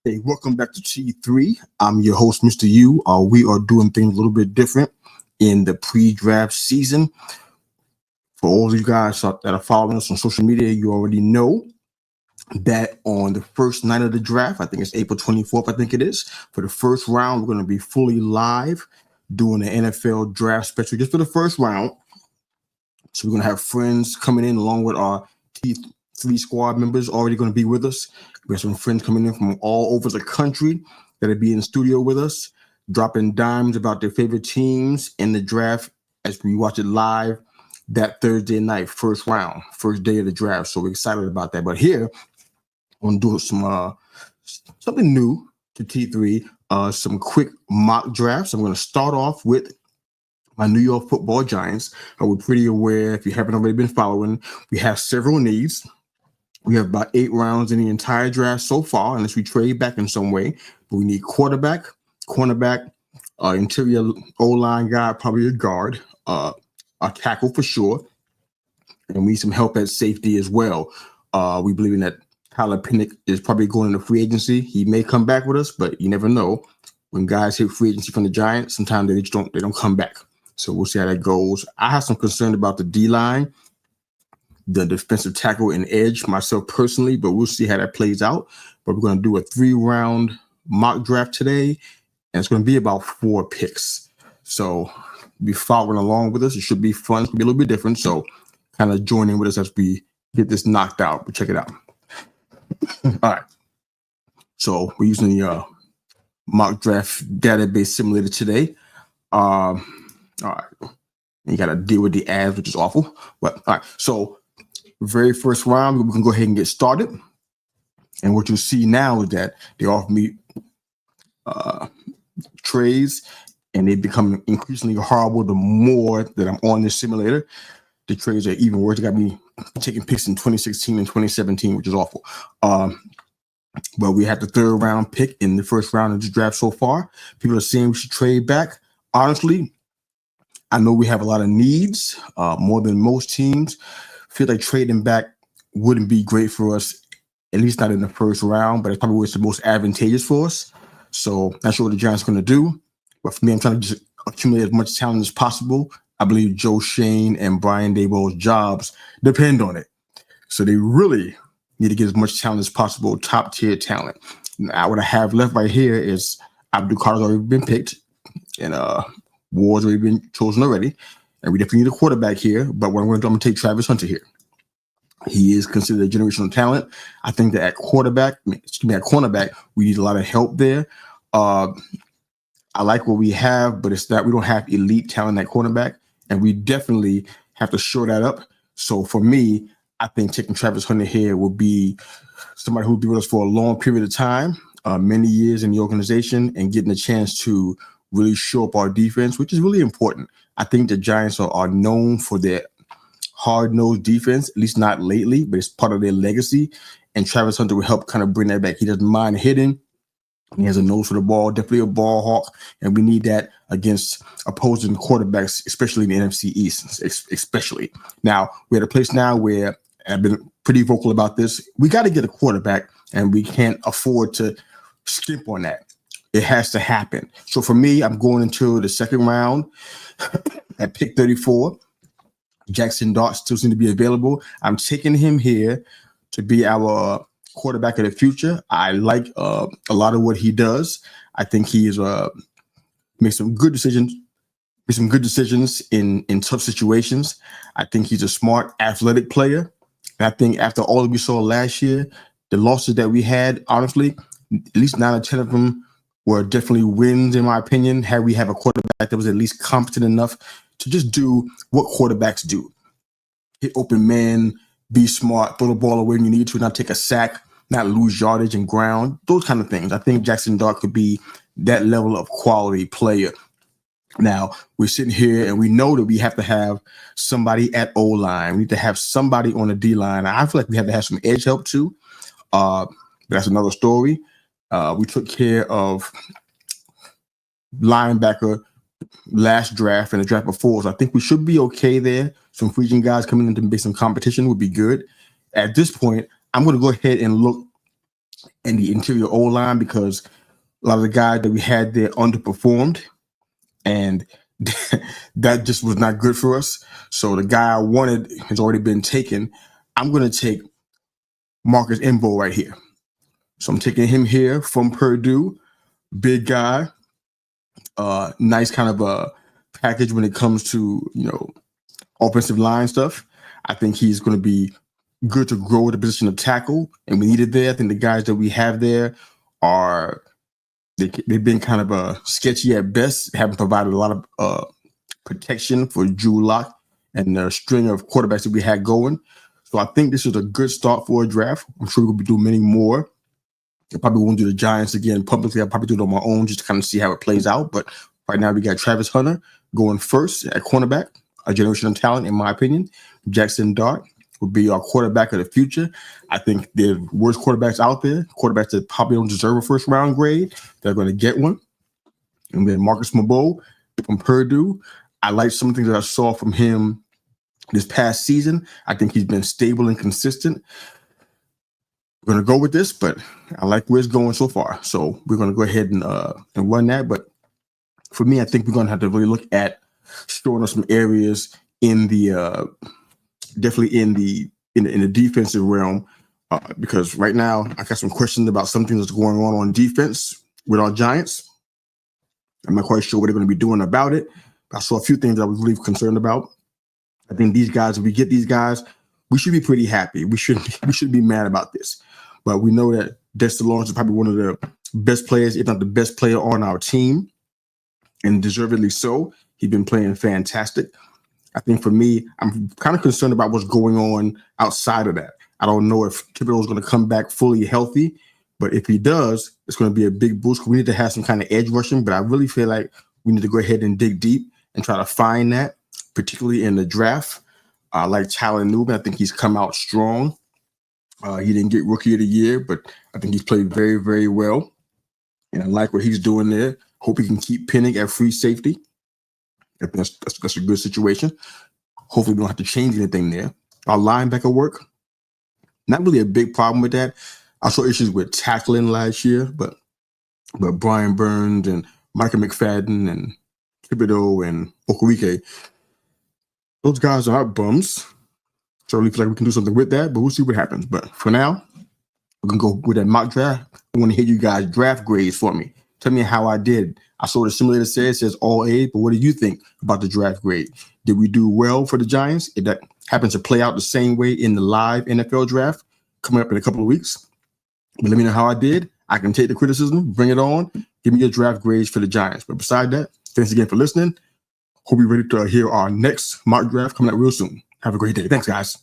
Hey, welcome back to T3. I'm your host, Mr. U. We are doing things a little bit different in the pre-draft season. For all of you guys that are following us on social media, you already know that on the first night of the draft, I think it's April 24th, I think it is, for the first round, we're going to be fully live doing the NFL draft special just for the first round. So we're going to have friends coming in along with our T3 squad members already going to be with us. We have some friends coming in from all over the country that'll be in the studio with us, dropping dimes about their favorite teams in the draft as we watch it live that Thursday night, first round, first day of the draft. So we're excited about that. But here, I'm going to do something new to T3, some quick mock drafts. I'm going to start off with my New York Football Giants. We're pretty aware, if you haven't already been following, we have several needs. We have about 8 rounds in the entire draft so far, unless we trade back in some way. But we need quarterback, cornerback, interior O-line guy, probably a guard, a tackle for sure, and we need some help at safety as well. We believe in that Tyler Pinnock is probably going into free agency. He may come back with us, but you never know. When guys hit free agency from the Giants, sometimes they don't come back. So we'll see how that goes. I have some concern about the D-line, the defensive tackle and edge myself personally, but we'll see how that plays out. But we're going to do a 3-round mock draft today, and it's going to be about 4 picks. So be following along with us. It should be fun. It's going to be a little bit different. So kind of join in with us as we get this knocked out. But check it out. All right. So we're using the mock draft database simulator today. All right. You got to deal with the ads, which is awful. But all right. So very first round, we can go ahead and get started. And what you'll see now is that they offer me trades, and they become increasingly horrible the more that I'm on this simulator. The trades are even worse. They got me taking picks in 2016 and 2017, which is awful. But we had the 3rd round pick in the first round of the draft so far. People are saying we should trade back. Honestly, I know we have a lot of needs, more than most teams. Feel like trading back wouldn't be great for us, at least not in the first round, but it's probably what's the most advantageous for us. So not sure what the Giants are going to do. But for me, I'm trying to just accumulate as much talent as possible. I believe Joe Shane and Brian Daboll's jobs depend on it. So they really need to get as much talent as possible, top-tier talent. Now, what I have left right here is Abdul Carter's already been picked, and Ward's already been chosen already. And we definitely need a quarterback here, but what I'm going to take Travis Hunter here. He is considered a generational talent. I think that at cornerback, we need a lot of help there. I like what we have, but it's that we don't have elite talent at cornerback, and we definitely have to shore that up. So for me, I think taking Travis Hunter here will be somebody who will be with us for a long period of time, many years in the organization, and getting a chance to really show up our defense, which is really important. I think the Giants are known for their hard-nosed defense, at least not lately, but it's part of their legacy. And Travis Hunter will help kind of bring that back. He doesn't mind hitting. He has a nose for the ball, definitely a ball hawk, and we need that against opposing quarterbacks, especially in the NFC East, especially. Now, we're at a place now where I've been pretty vocal about this. We got to get a quarterback, and we can't afford to skimp on that. It has to happen. So for me, I'm going into the 2nd round at pick 34. Jackson Dart still seems to be available. I'm taking him here to be our quarterback of the future. I like a lot of what he does. I think he is make some good decisions in tough situations. I think he's a smart, athletic player. And I think after all that we saw last year, the losses that we had, honestly, at least 9 or 10 of them were definitely wins, in my opinion, had we have a quarterback that was at least competent enough to just do what quarterbacks do. Hit open man, be smart, throw the ball away when you need to, not take a sack, not lose yardage and ground, those kind of things. I think Jackson Dart could be that level of quality player. Now, we're sitting here and we know that we have to have somebody at O-line. We need to have somebody on the D-line. I feel like we have to have some edge help too. But that's another story. We took care of linebacker last draft and the draft before, so I think we should be okay there. Some free agent guys coming in to make some competition would be good. At this point, I'm going to go ahead and look and the interior O-line, because a lot of the guys that we had there underperformed, and that just was not good for us. So the guy I wanted has already been taken. I'm going to take Marcus Embo right here. So I'm taking him here from Purdue. Big guy. Nice kind of a package when it comes to, offensive line stuff. I think he's going to be good to grow the position of tackle, and we need it there. I think the guys that we have there are they've been kind of sketchy at best. Haven't provided a lot of protection for Drew Lock and the string of quarterbacks that we had going. So I think this is a good start for a draft. I'm sure we'll be doing many more. I probably won't do the Giants again publicly. I'll probably do it on my own just to kind of see how it plays out. But right now we got Travis Hunter going first at cornerback, a generational talent, in my opinion. Jackson Dart will be our quarterback of the future. I think the worst quarterbacks out there, quarterbacks that probably don't deserve a first round grade, they're going to get one. And then Marcus Maboe from Purdue. I like some things that I saw from him this past season. I think he's been stable and consistent. We're going to go with this, but I like where it's going so far. So we're going to go ahead and run that. But for me, I think we're going to have to really look at showing us some areas in the definitely in the defensive realm, because right now I got some questions about something that's going on defense with our Giants. I'm not quite sure what they're going to be doing about it. I saw a few things that I was really concerned about. I think these guys, if we get these guys, we should be pretty happy. We should be mad about this. But we know that Dexter Lawrence is probably one of the best players, if not the best player on our team, and deservedly so. He's been playing fantastic. I think for me, I'm kind of concerned about what's going on outside of that. I don't know if Thibodeau is going to come back fully healthy, but if he does, it's going to be a big boost. We need to have some kind of edge rushing, but I really feel like we need to go ahead and dig deep and try to find that, particularly in the draft. I like Tyler Newman. I think he's come out strong. He didn't get Rookie of the Year, but I think he's played very, very well. And I like what he's doing there. Hope he can keep Penning at free safety. I think that's a good situation. Hopefully we don't have to change anything there. Our linebacker work, not really a big problem with that. I saw issues with tackling last year, but Brian Burns and Michael McFadden and Thibodeau and Okereke, those guys are bums. So I really feel like we can do something with that, but we'll see what happens. But for now, we're going to go with that mock draft. I want to hear you guys draft grades for me. Tell me how I did. I saw the simulator says all A, but what do you think about the draft grade? Did we do well for the Giants? If that happens to play out the same way in the live NFL draft coming up in a couple of weeks, but let me know how I did. I can take the criticism, bring it on. Give me your draft grades for the Giants. But beside that, thanks again for listening. Hope you're ready to hear our next mock draft coming out real soon. Have a great day. Thanks, guys.